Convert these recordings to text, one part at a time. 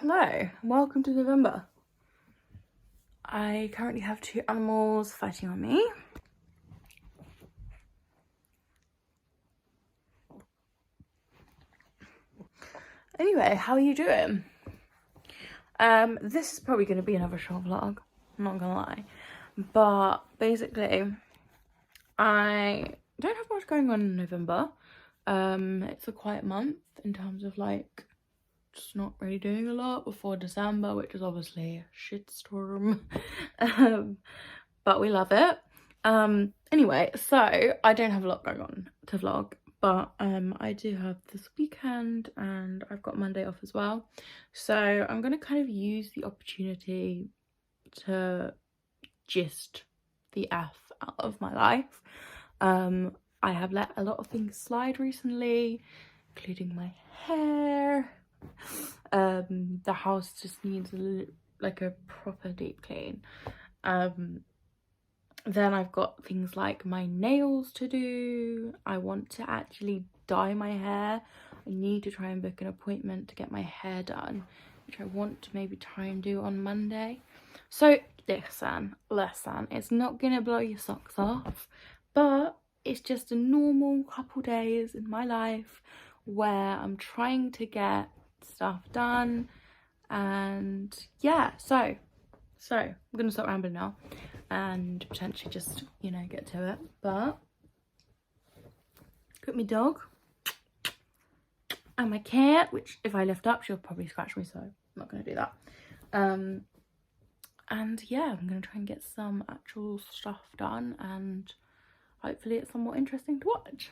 Hello, welcome to November. I currently have 2 animals fighting on me. Anyway, how are you doing? This is probably going to be another short vlog, I'm not gonna lie. But basically, I don't have much going on in November. It's a quiet month in terms of like just not really doing a lot before December, which is obviously a shitstorm. But we love it. Anyway, so I don't have a lot going on to vlog, but I do have this weekend and I've got Monday off as well, so I'm gonna kind of use the opportunity to gist the F out of my life. I have let a lot of things slide recently, including my hair. The house just needs like a proper deep clean. Then I've got things like my nails to do. I want to actually dye my hair. I need to try and book an appointment to get my hair done, which I want to maybe try and do on Monday. So listen, it's not gonna blow your socks off, but it's just a normal couple days in my life where I'm trying to get stuff done. And yeah, so I'm gonna stop rambling now and potentially just, you know, get to it. But got my dog and my cat, which if I lift up she'll probably scratch me, so I'm not gonna do that. And yeah, I'm gonna try and get some actual stuff done and hopefully it's somewhat interesting to watch.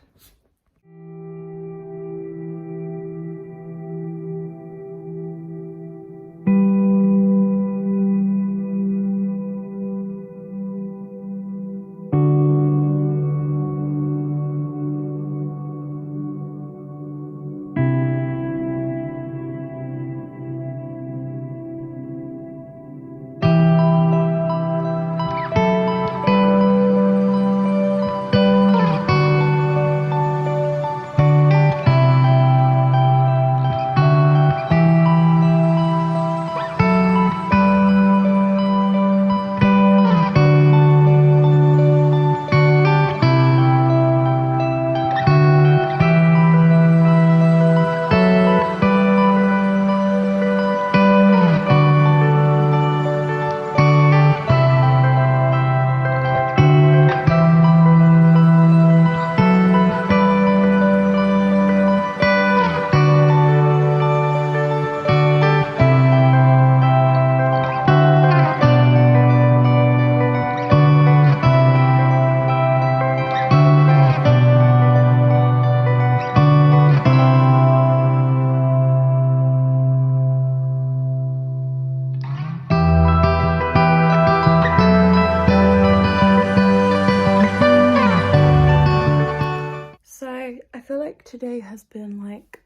Today has been like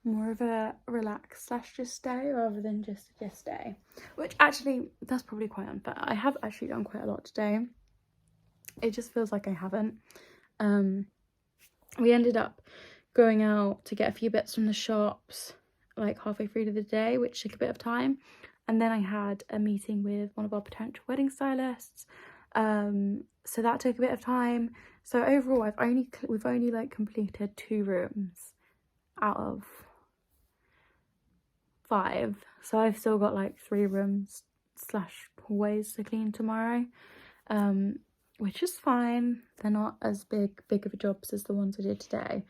more of a relaxed / just day rather than just a gist day, which actually that's probably quite unfair. I have actually done quite a lot today. It just feels like I haven't. We ended up going out to get a few bits from the shops like halfway through to the day, which took a bit of time, and then I had a meeting with one of our potential wedding stylists, so that took a bit of time. So overall we've only like completed 2 rooms out of 5, so I've still got like 3 rooms / hallways to clean tomorrow, which is fine. They're not as big of a jobs as the ones I did today,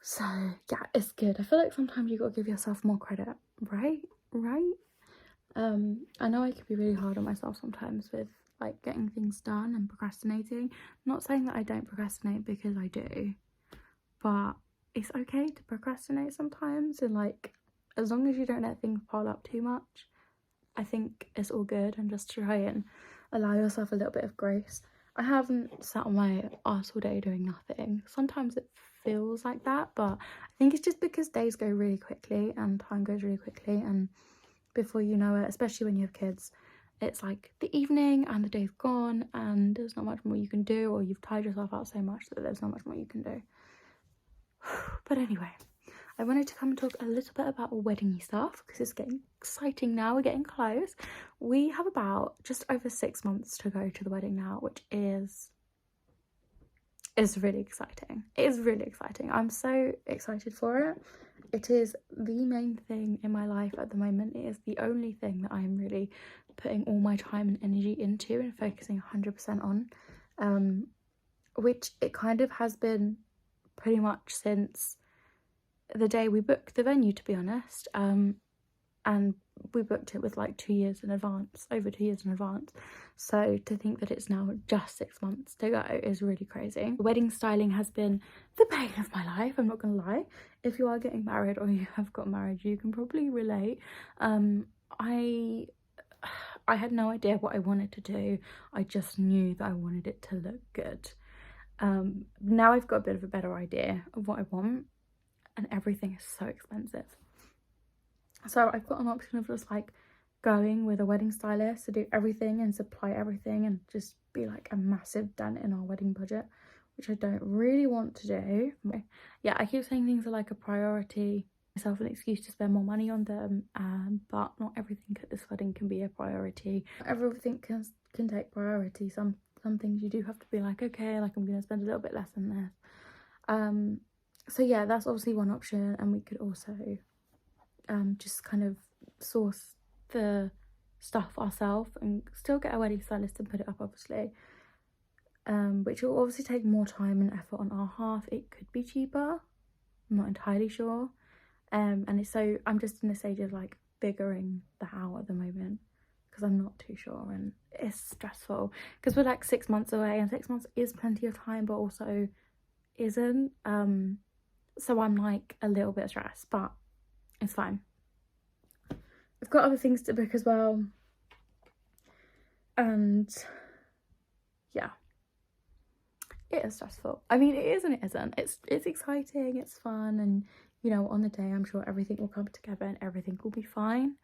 so yeah, it's good. I feel like sometimes you got to give yourself more credit, right? I know I could be really hard on myself sometimes with like getting things done and procrastinating. I'm not saying that I don't procrastinate, because I do, but it's okay to procrastinate sometimes, and like as long as you don't let things pile up too much, I think it's all good, and just try and allow yourself a little bit of grace. I haven't sat on my ass all day doing nothing. Sometimes it feels like that, but I think it's just because days go really quickly and time goes really quickly, and before you know it, especially when you have kids, it's like the evening and the day's gone and there's not much more you can do, or you've tired yourself out so much that there's not much more you can do. But anyway, I wanted to come and talk a little bit about wedding stuff because it's getting exciting now. We're getting close. We have about just over 6 months to go to the wedding now, which is really exciting. It is really exciting. I'm so excited for it. It is the main thing in my life at the moment. It is the only thing that I am really putting all my time and energy into and focusing 100% on, which it kind of has been pretty much since the day we booked the venue, to be honest. And we booked it with like 2 years in advance, over 2 years in advance. So to think that it's now just 6 months to go is really crazy. Wedding styling has been the pain of my life, I'm not gonna lie. If you are getting married or you have got married, you can probably relate. I had no idea what I wanted to do. I just knew that I wanted it to look good. Now I've got a bit of a better idea of what I want, and everything is so expensive. So I've got an option of just like going with a wedding stylist to do everything and supply everything and just be like a massive dent in our wedding budget, which I don't really want to do. Yeah, I keep saying things are like a priority, myself an excuse to spend more money on them, but not everything at this wedding can be a priority. Everything can take priority. Some things you do have to be like, okay, like I'm gonna spend a little bit less on this. So yeah, that's obviously one option, and we could also just kind of source the stuff ourselves and still get a wedding stylist and put it up, obviously, which will obviously take more time and effort on our half. It could be cheaper, I'm not entirely sure, and so I'm just in the stage of like figuring that out at the moment because I'm not too sure, and it's stressful because we're like 6 months away, and 6 months is plenty of time but also isn't. So I'm like a little bit stressed, but it's fine. I've got other things to book as well, and yeah, it is stressful. I mean, it is and it isn't. It's exciting, it's fun, and you know, on the day I'm sure everything will come together and everything will be fine,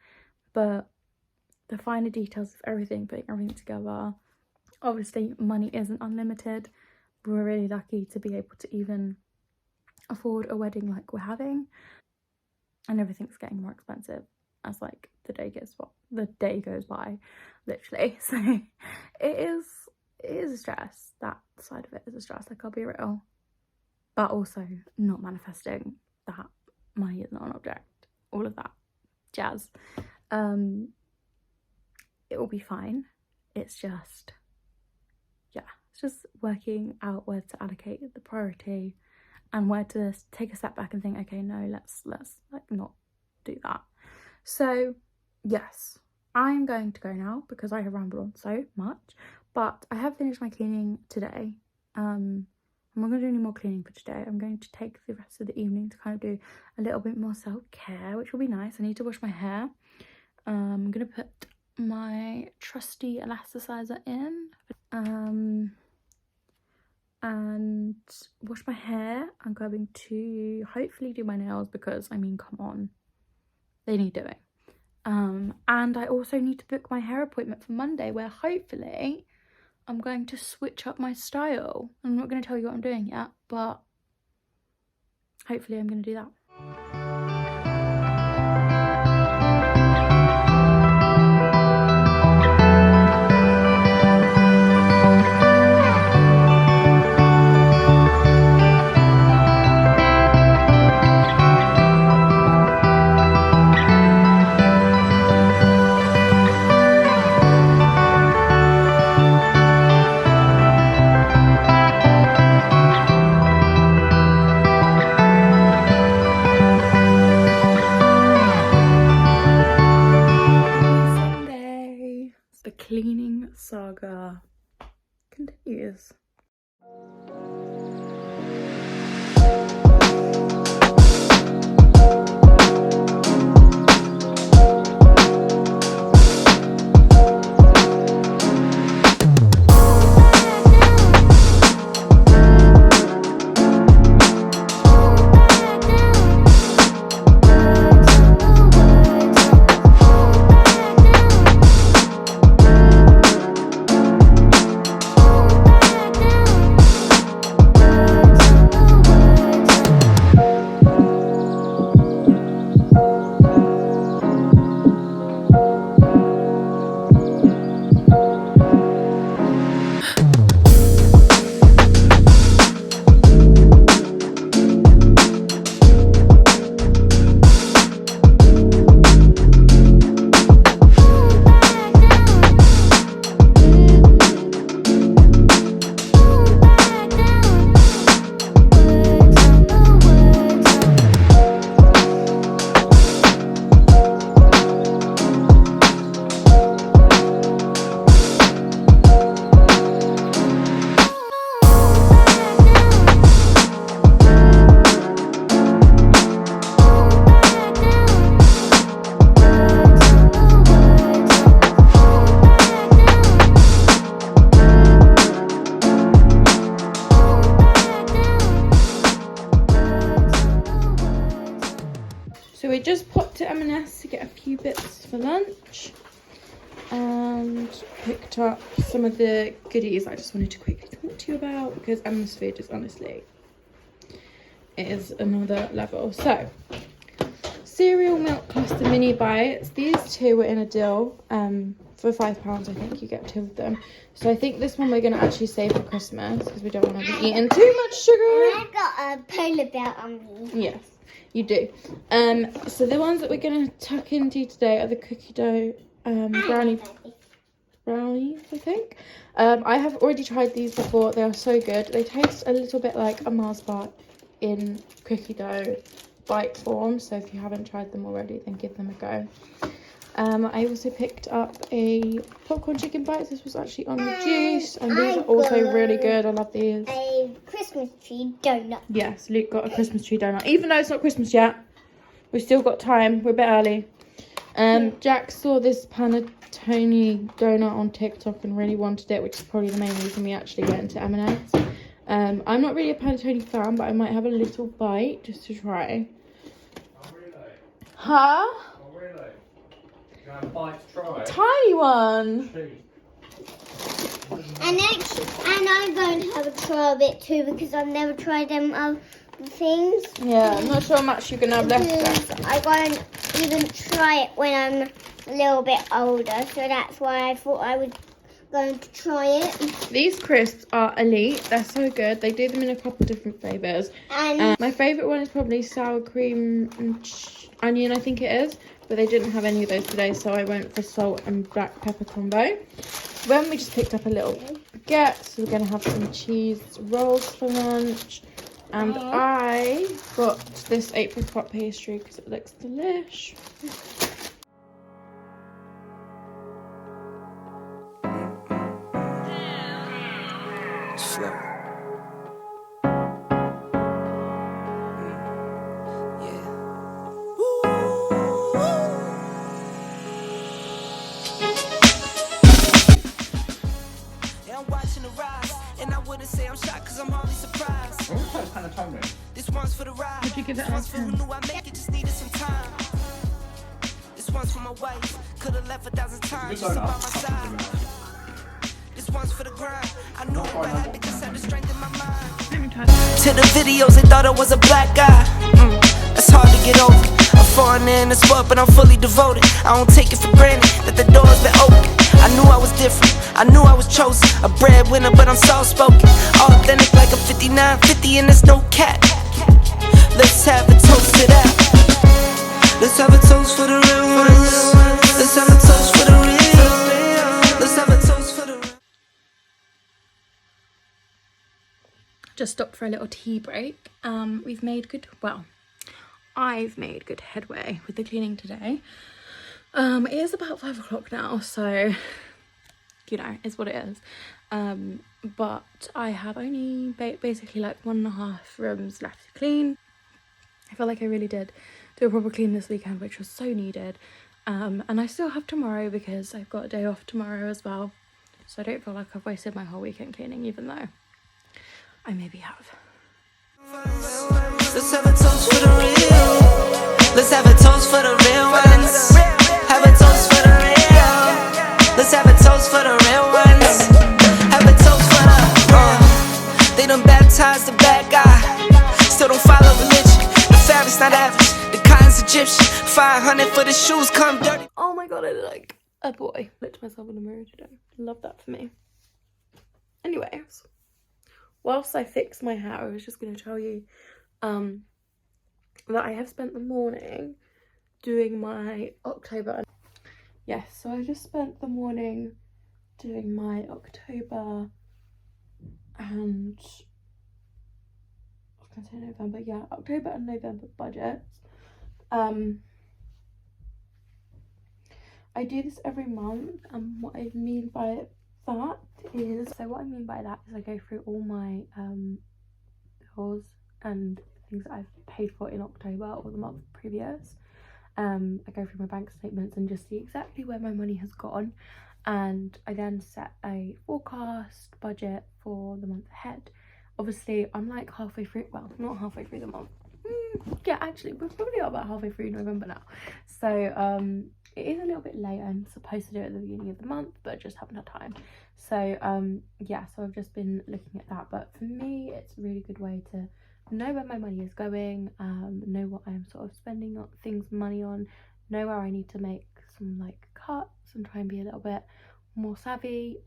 but the finer details of everything, putting everything together, obviously money isn't unlimited. We're really lucky to be able to even afford a wedding like we're having, and everything's getting more expensive as like the day goes by, literally. So it is a stress. That side of it is a stress, like I'll be real, but also not manifesting that money is not an object, all of that jazz. It will be fine. It's just, yeah, it's just working out where to allocate the priority and where to take a step back and think, okay, no, let's like not do that. So yes, I'm going to go now because I have rambled on so much, but I have finished my cleaning today. I'm not going to do any more cleaning for today. I'm going to take the rest of the evening to kind of do a little bit more self-care, which will be nice. I need to wash my hair. I'm going to put my trusty elasticizer in and wash my hair. I'm going to hopefully do my nails because, I mean, come on, they need doing. And I also need to book my hair appointment for Monday, where hopefully I'm going to switch up my style. I'm not going to tell you what I'm doing yet, but hopefully I'm going to do that. just popped to M&S to get a few bits for lunch and picked up some of the goodies I just wanted to quickly talk to you about, because M&S food is honestly, it is another level. So cereal milk cluster mini bites, these two were in a deal for £5. I think you get 2 of them, so I think this one we're going to actually save for Christmas because we don't want to be eating too much sugar. I got a polar bear on me. Yes, you do. So the ones that we're going to tuck into today are the cookie dough brownies, I think. I have already tried these before. They are so good. They taste a little bit like a Mars bar in cookie dough bite form, so if you haven't tried them already, then give them a go. I also picked up a popcorn chicken bites. This was actually on the juice, and these are also really good. I love these. A Christmas tree donut. Yes, Luke got a Christmas tree donut, even though it's not Christmas yet. We've still got time. We're a bit early. Jack saw this panettone donut on TikTok and really wanted it, which is probably the main reason we actually went into M&S. I'm not really a panettone fan, but I might have a little bite just to try. Oh, really? Huh? Oh, really? You have a bite to try? Tiny one. And I'm going to have a try of it too, because I've never tried them other things. Yeah, I'm not sure how much you can have left. Because I won't even try it when I'm a little bit older, so that's why I thought I was going to try it. These crisps are elite. They're so good. They do them in a couple of different flavours. And My favourite one is probably sour cream and onion, I think it is. But they didn't have any of those today, so I went for salt and black pepper combo. Then we just picked up a little baguette, so we're going to have some cheese rolls for lunch. And I got this apricot pastry because it looks delish. Slow. This one's for the ride. Would you give it This one's a for who 10? knew I make it, just needed some time. This one's for my wife, could have left 1,000 times just to by my side. This one's for the grind. I knew it would happen, just had the strength in my mind. Let me try. To the videos, they thought I was a black guy. That's hard to get over. A foreigner in the sport, but I'm fully devoted. I don't take it for granted that the door's been open. I knew I was different, I knew I was chosen. A breadwinner, but I'm soft-spoken. Authentic like a 5950 and there's no cap. Let's have a toast to that. Let's have a toast for the real ones. Let's have a toast for the real. Let's have a toast for the real. Just stopped for a little tea break. We've made good, well, I've made good headway with the cleaning today. It is about 5 o'clock now, so, you know, it's what it is. But I have only basically like 1.5 rooms left to clean. I feel like I really did do a proper clean this weekend, which was so needed. And I still have tomorrow because I've got a day off tomorrow as well. So I don't feel like I've wasted my whole weekend cleaning, even though I maybe have. Let's have a toast for the real. Let's have a toast for the real ones. Have a toast for the real. Let's have a toast for the real ones. Have a toast for the they done baptized the bad guy. Still don't follow religion. The fabric's not average. The cotton's Egyptian. 500 for the shoes come dirty. Oh my god, I look like a boy. Looked at myself in the mirror today. Love that for me. Anyways, whilst I fix my hair, I was just going to tell you that I have spent the morning doing my October. Yes, so I just spent the morning doing my October and I was going to say November, yeah, October and November budgets. I do this every month, and what I mean by that is, I go through all my bills and things that I've paid for in October or the month previous. I go through my bank statements and just see exactly where my money has gone, and I then set a forecast budget for the month ahead. Obviously I'm like halfway through, well, not halfway through the month, Yeah, actually we're probably about halfway through November now, so it is a little bit late. I'm supposed to do it at the beginning of the month, but I just haven't had time. So yeah, so I've just been looking at that. But for me, it's a really good way to know where my money is going, know what I'm sort of spending money on, know where I need to make some like cuts and try and be a little bit more savvy,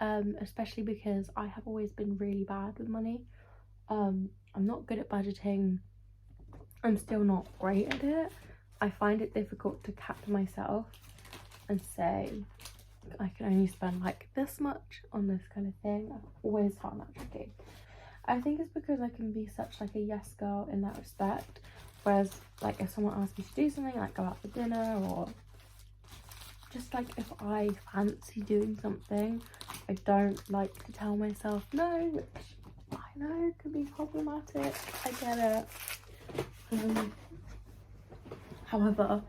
especially because I have always been really bad with money. I'm not good at budgeting. I'm still not great at it. I find it difficult to catch myself and say I can only spend like this much on this kind of thing. I've always found that tricky. I think it's because I can be such like a yes girl in that respect, whereas like if someone asks me to do something like go out for dinner, or just like if I fancy doing something, I don't like to tell myself no, which I know can be problematic. I get it. However,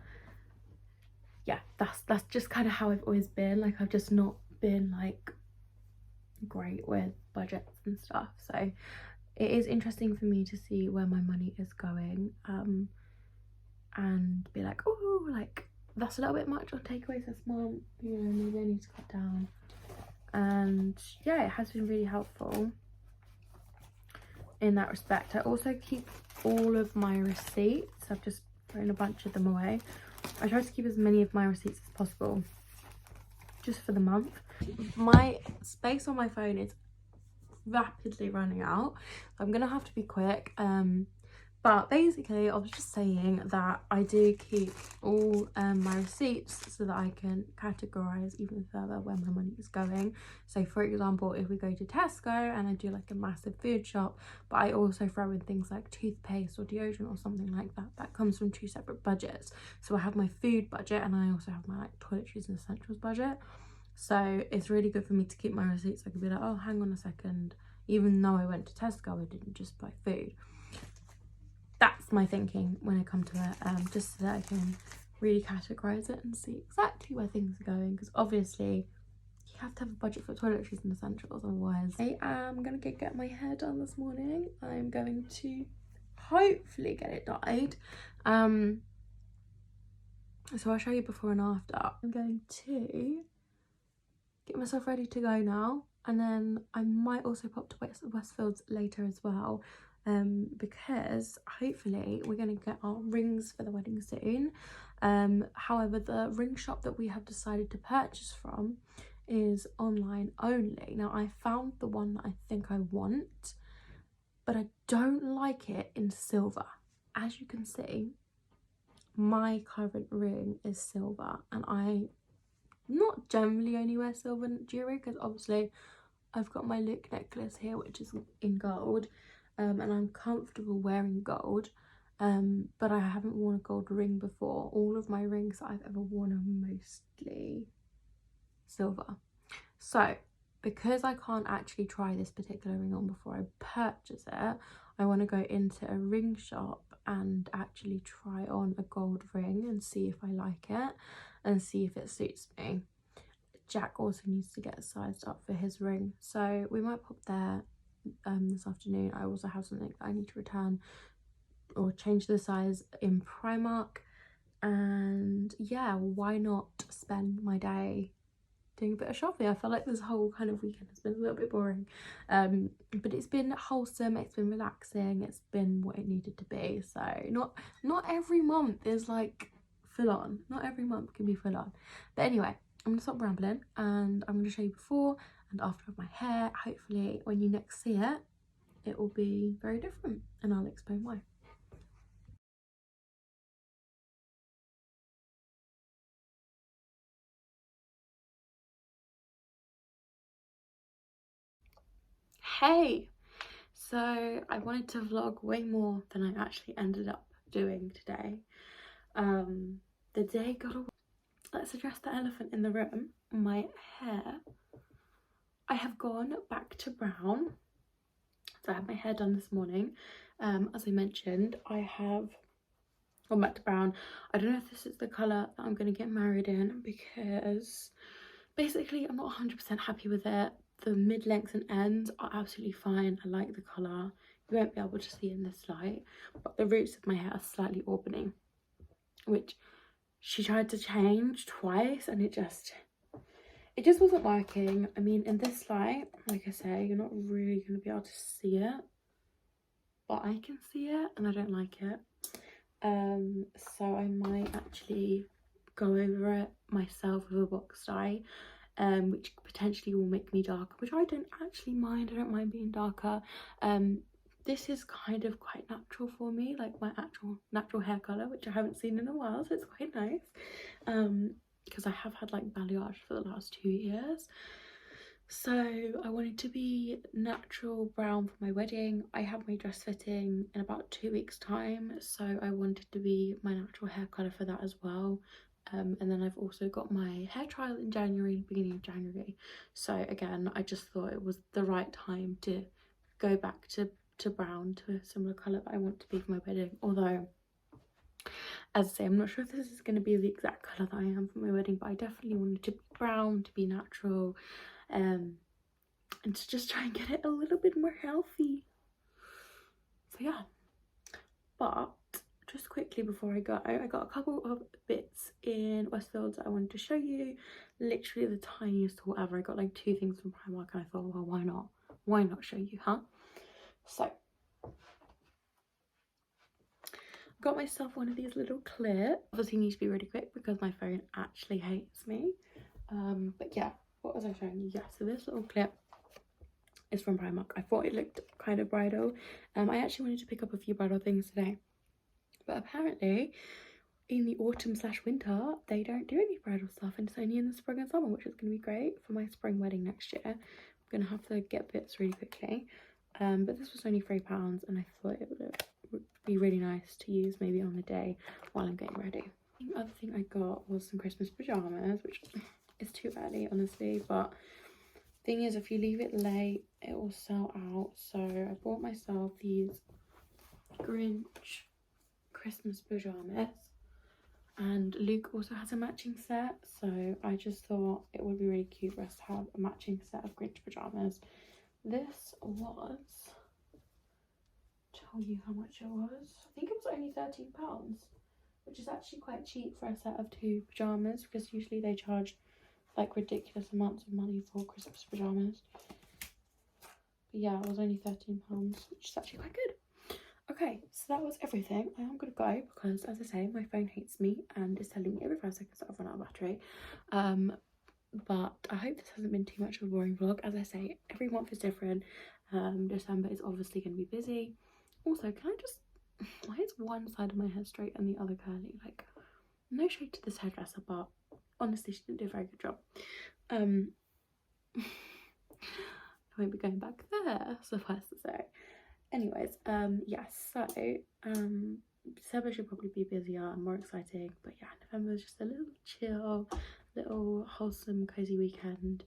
yeah, that's just kind of how I've always been. Like I've just not been like great with budgets and stuff, so it is interesting for me to see where my money is going, and be like, oh, like that's a little bit much on takeaways this month, you know, maybe I need to cut down. And yeah, it has been really helpful in that respect. I also keep all of my receipts. I've just thrown a bunch of them away. I try to keep as many of my receipts as possible just for the month. My space on my phone is rapidly running out, so I'm gonna have to be quick. But basically I was just saying that I do keep all my receipts so that I can categorize even further where my money is going. So for example, if we go to Tesco and I do like a massive food shop, but I also throw in things like toothpaste or deodorant or something like that, that comes from 2 separate budgets. So I have my food budget and I also have my like toiletries and essentials budget. So it's really good for me to keep my receipts. I could be like, oh, hang on a second, even though I went to Tesco, I didn't just buy food. That's my thinking when I come to it, just so that I can really categorize it and see exactly where things are going, because obviously you have to have a budget for toiletries and essentials, otherwise. I am gonna get my hair done this morning. I'm going to hopefully get it dyed, so I'll show you before and after. I'm going to get myself ready to go now, and then I might also pop to Westfields later as well, because hopefully we're going to get our rings for the wedding soon. However, the ring shop that we have decided to purchase from is online only. Now I found the one that I think I want, but I don't like it in silver. As you can see, my current ring is silver, and I not generally only wear silver jewelry, because obviously I've got my Luke necklace here which is in gold, and I'm comfortable wearing gold, but I haven't worn a gold ring before. All of my rings that I've ever worn are mostly silver. So because I can't actually try this particular ring on before I purchase it, I want to go into a ring shop and actually try on a gold ring and see if I like it and see if it suits me. Jack also needs to get sized up for his ring, so we might pop there this afternoon. I also have something that I need to return or change the size in Primark, and yeah, why not spend my day doing a bit of shopping? I feel like this whole kind of weekend has been a little bit boring, but it's been wholesome, it's been relaxing, it's been what it needed to be. So not every month is like full on, not every month can be full on. But anyway, I'm gonna stop rambling and I'm gonna show you before and after of my hair. Hopefully when you next see it, it will be very different and I'll explain why. Hey, so I wanted to vlog way more than I actually ended up doing today. The day got away. Let's address the elephant in the room. My hair. I have gone back to brown. So I had my hair done this morning. As I mentioned, I have gone back to brown. I don't know if this is the colour that I'm going to get married in, because basically I'm not 100% happy with it. The mid-lengths and ends are absolutely fine. I like the colour. you won't be able to see in this light, but the roots of my hair are slightly auburny, which she tried to change twice and it just wasn't working. I mean, in this light, like I say, you're not really going to be able to see it, but I can see it and I don't like it. So I might actually go over it myself with a box dye, which potentially will make me darker, which I don't actually mind. I don't mind being darker. This is kind of quite natural for me, like my actual natural hair colour, which I haven't seen in a while, so it's quite nice. Because I have had like balayage for the last 2 years. So I wanted to be natural brown for my wedding. I have my dress fitting in about 2 weeks time, so I wanted to be my natural hair colour for that as well. And then I've also got my hair trial in January, beginning of January. So again, I just thought it was the right time to go back to brown, to a similar colour that I want to be for my wedding. Although, as I say, I'm not sure if this is going to be the exact colour that I am for my wedding, but I definitely wanted to be brown, to be natural, and to just try and get it a little bit more healthy. So yeah, but just quickly before I go, I got a couple of bits in Westfield that I wanted to show you. Literally the tiniest haul ever. I got like 2 things from Primark and I thought, well, why not show you, huh? So got myself one of these little clips. Obviously need to be really quick because my phone actually hates me. But yeah, what was I showing you? Yeah, so this little clip is from Primark. I thought it looked kind of bridal. I actually wanted to pick up a few bridal things today, but apparently in the autumn/winter they don't do any bridal stuff, and it's only in the spring and summer, which is going to be great for my spring wedding next year. I'm gonna have to get bits really quickly. But this was only £3 and I thought it would be really nice to use maybe on the day while I'm getting ready. The other thing I got was some Christmas pajamas, which is too early honestly, but thing is, if you leave it late it will sell out. So I bought myself these Grinch Christmas pajamas, and Luke also has a matching set, so I just thought it would be really cute for us to have a matching set of Grinch pajamas. This was, tell you how much it was, I think it was only £13, which is actually quite cheap for a set of 2 pajamas, because usually they charge like ridiculous amounts of money for Christmas pajamas. But yeah, it was only £13, which is actually quite good. Okay, so that was everything. I am gonna go because, as I say, my phone hates me and is telling me every 5 seconds that I've run out of battery. But I hope this hasn't been too much of a boring vlog. As I say, every month is different. December is obviously going to be busy. Also, can I just, why is one side of my hair straight and the other curly? Like, no shade to this hairdresser, but honestly she didn't do a very good job. I won't be going back there, suffice to say. Anyways, yes, so December should probably be busier and more exciting, but yeah, November is just a little chill, little wholesome cozy weekend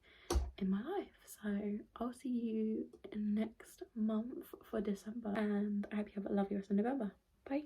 in my life. So I'll see you next month for December, and I hope you have a lovely rest of November. Bye.